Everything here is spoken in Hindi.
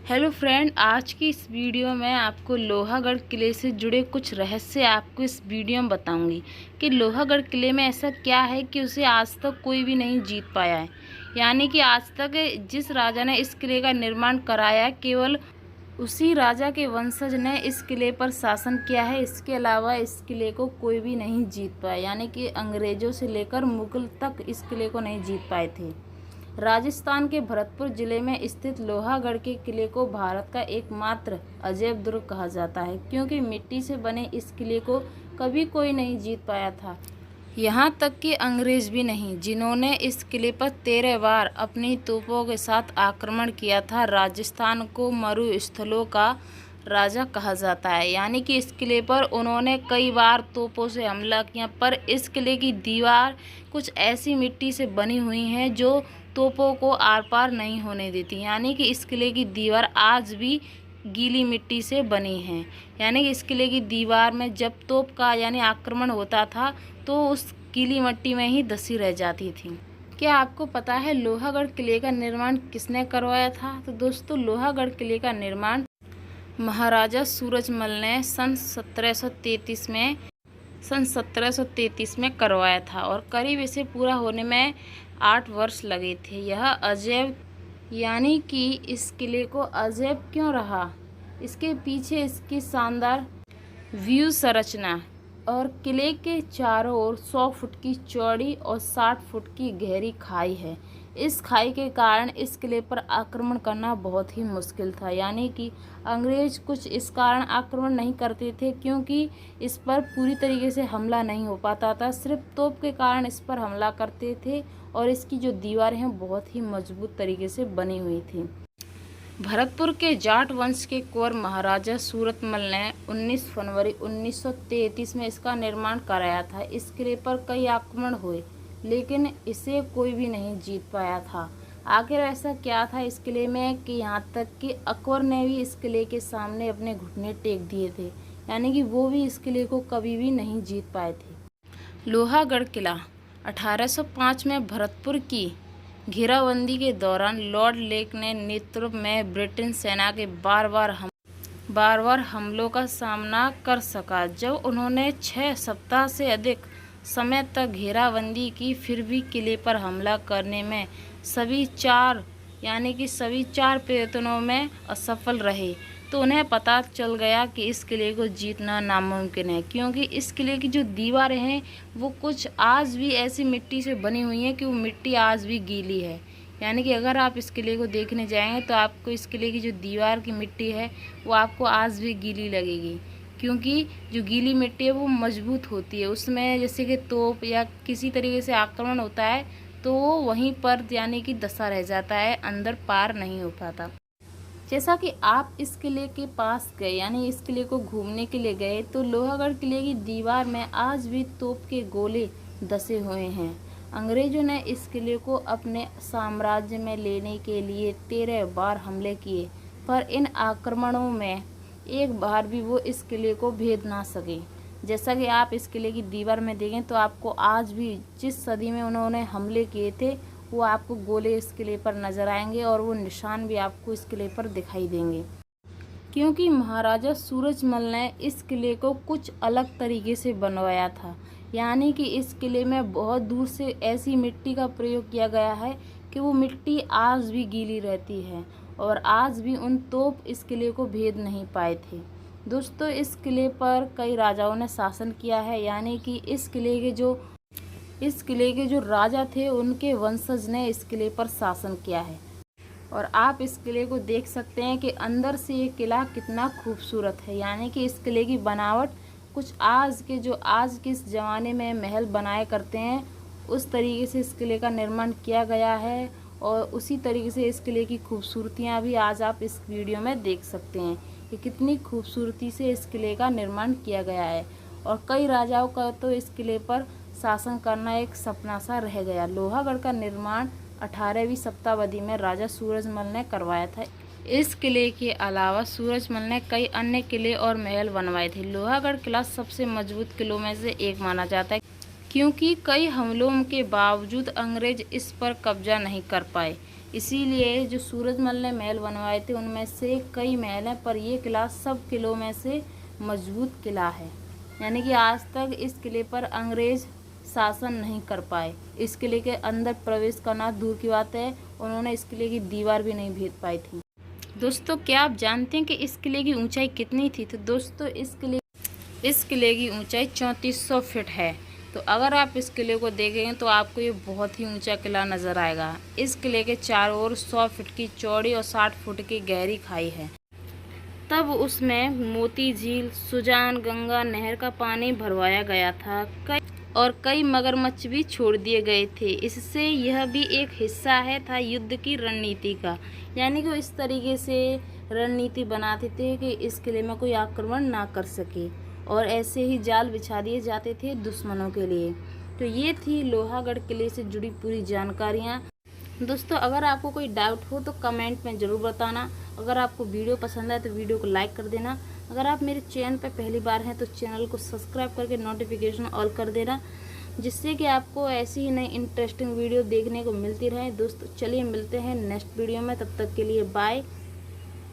हेलो फ्रेंड, आज की इस वीडियो में आपको लोहागढ़ किले से जुड़े कुछ रहस्य आपको इस वीडियो में बताऊंगी कि लोहागढ़ किले में ऐसा क्या है कि उसे आज तक कोई भी नहीं जीत पाया है। यानी कि आज तक जिस राजा ने इस किले का निर्माण कराया, केवल उसी राजा के वंशज ने इस किले पर शासन किया है। इसके अलावा इस किले को कोई भी नहीं जीत पाया, यानी कि अंग्रेज़ों से लेकर मुगल तक इस किले को नहीं जीत पाए थे। राजस्थान के भरतपुर जिले में स्थित लोहागढ़ के किले को भारत का एकमात्र अजैब दुर्ग कहा जाता है, क्योंकि मिट्टी से बने इस किले को कभी कोई नहीं जीत पाया था। यहाँ तक कि अंग्रेज भी नहीं, जिन्होंने इस किले पर 13 बार अपनी तोपों के साथ आक्रमण किया था। राजस्थान को मरुस्थलों का राजा कहा जाता है, यानी कि इस किले पर उन्होंने कई बार तोपों से हमला किया, पर इस किले की दीवार कुछ ऐसी मिट्टी से बनी हुई हैं जो तोपों को आर पार नहीं होने देती। यानी कि इस किले की दीवार आज भी गीली मिट्टी से बनी है। यानी कि इस किले की दीवार में जब तोप का यानी आक्रमण होता था तो उस गीली मिट्टी में ही धंसी रह जाती थी। क्या आपको पता है लोहागढ़ किले का निर्माण किसने करवाया था? तो दोस्तों, लोहागढ़ किले का निर्माण महाराजा सूरजमल ने सन 1733 में करवाया था और करीब इसे पूरा होने में 8 वर्ष लगे थे। यह अजैब, यानी कि इस किले को अजैब क्यों रहा? इसके पीछे इसकी शानदार व्यू संरचना और किले के चारों ओर 100 फुट की चौड़ी और 60 फुट की गहरी खाई है। इस खाई के कारण इस किले पर आक्रमण करना बहुत ही मुश्किल था। यानी कि अंग्रेज कुछ इस कारण आक्रमण नहीं करते थे क्योंकि इस पर पूरी तरीके से हमला नहीं हो पाता था, सिर्फ तोप के कारण इस पर हमला करते थे। और इसकी जो दीवारें हैं बहुत ही मजबूत तरीके से बनी हुई थी। भरतपुर के जाट वंश के कुंवर महाराजा सूरतमल ने 19 फरवरी 1933 में इसका निर्माण कराया था। इस किले पर कई आक्रमण हुए, लेकिन इसे कोई भी नहीं जीत पाया था। आखिर ऐसा क्या था इस किले में कि यहाँ तक कि अकबर ने भी इस किले के सामने अपने घुटने टेक दिए थे, यानी कि वो भी इस किले को कभी भी नहीं जीत पाए थे। लोहागढ़ किला 1805 में भरतपुर की घेराबंदी के दौरान लॉर्ड लेक ने नेतृत्व में ब्रिटेन सेना के बार बार हमलों का सामना कर सका। जब उन्होंने 6 सप्ताह से अधिक समय तक घेराबंदी की, फिर भी किले पर हमला करने में सभी चार प्रयत्नों में असफल रहे, तो उन्हें पता चल गया कि इस किले को जीतना नामुमकिन है, क्योंकि इस किले की जो दीवारें हैं वो कुछ आज भी ऐसी मिट्टी से बनी हुई हैं कि वो मिट्टी आज भी गीली है। यानी कि अगर आप इस किले को देखने जाएंगे तो आपको इस किले की जो दीवार की मिट्टी है वो आपको आज भी गीली लगेगी, क्योंकि जो गीली मिट्टी है वो मजबूत होती है। उसमें जैसे कि तोप या किसी तरीके से आक्रमण होता है तो वो वहीं पर यानी कि दसा रह जाता है, अंदर पार नहीं हो पाता। जैसा कि आप इस किले के पास गए, यानी इस किले को घूमने के लिए गए, तो लोहागढ़ किले की दीवार में आज भी तोप के गोले धसे हुए हैं। अंग्रेजों ने इस किले को अपने साम्राज्य में लेने के लिए 13 बार हमले किए, पर इन आक्रमणों में एक बार भी वो इस किले को भेद ना सके। जैसा कि आप इस किले की दीवार में देखें तो आपको आज भी जिस सदी में उन्होंने हमले किए थे वो आपको गोले इस किले पर नज़र आएंगे और वो निशान भी आपको इस किले पर दिखाई देंगे, क्योंकि महाराजा सूरजमल ने इस किले को कुछ अलग तरीके से बनवाया था। यानी कि इस किले में बहुत दूर से ऐसी मिट्टी का प्रयोग किया गया है कि वो मिट्टी आज भी गीली रहती है और आज भी उन तोप इस किले को भेद नहीं पाए थे। दोस्तों, इस किले पर कई राजाओं ने शासन किया है, यानी कि इस किले के जो राजा थे उनके वंशज ने इस किले पर शासन किया है। और आप इस किले को देख सकते हैं कि अंदर से ये किला कितना खूबसूरत है। यानी कि इस किले की बनावट कुछ आज के इस ज़माने में महल बनाए करते हैं उस तरीके से इस किले का निर्माण किया गया है, और उसी तरीके से इस किले की खूबसूरतियाँ भी आज आप इस वीडियो में देख सकते हैं कि कितनी खूबसूरती से इस किले का निर्माण किया गया है। और कई राजाओं का तो इस किले पर शासन करना एक सपना सा रह गया। लोहागढ़ का निर्माण 18वीं शताब्दी में राजा सूरजमल ने करवाया था। इस किले के अलावा सूरजमल ने कई अन्य किले और महल बनवाए थे। लोहागढ़ किला सबसे मजबूत किलों में से एक माना जाता है, क्योंकि कई हमलों के बावजूद अंग्रेज इस पर कब्जा नहीं कर पाए। इसीलिए जो सूरजमल ने महल बनवाए थे उनमें से कई महल हैं, पर ये किला सब किलों में से मजबूत किला है। यानी कि आज तक इस किले पर अंग्रेज शासन नहीं कर पाए। इस किले के अंदर प्रवेश करना दूर की बात है, उन्होंने इस किले की दीवार भी नहीं भेद पाई थी। दोस्तों, क्या आप जानते हैं कि इस किले की ऊंचाई कितनी थी? तो दोस्तों, इस किले की ऊंचाई 3400 फीट है। तो अगर आप इस किले को देखेंगे तो आपको ये बहुत ही ऊंचा किला नज़र आएगा। इस किले के चारों ओर 100 फीट की चौड़ी और 60 फुट की गहरी खाई है। तब उसमें मोती झील, सुजान गंगा नहर का पानी भरवाया गया था और कई मगरमच्छ भी छोड़ दिए गए थे। इससे यह भी एक हिस्सा था युद्ध की रणनीति का। यानी कि इस तरीके से रणनीति बनाते थे कि इस किले में कोई आक्रमण ना कर सके, और ऐसे ही जाल बिछा दिए जाते थे दुश्मनों के लिए। तो ये थी लोहागढ़ किले से जुड़ी पूरी जानकारियाँ। दोस्तों, अगर आपको कोई डाउट हो तो कमेंट में ज़रूर बताना। अगर आपको वीडियो पसंद आए तो वीडियो को लाइक कर देना। अगर आप मेरे चैनल पर पहली बार हैं तो चैनल को सब्सक्राइब करके नोटिफिकेशन ऑल कर देना, जिससे कि आपको ऐसी ही नई इंटरेस्टिंग वीडियो देखने को मिलती रहे। दोस्तों, चलिए मिलते हैं नेक्स्ट वीडियो में। तब तक के लिए बाय।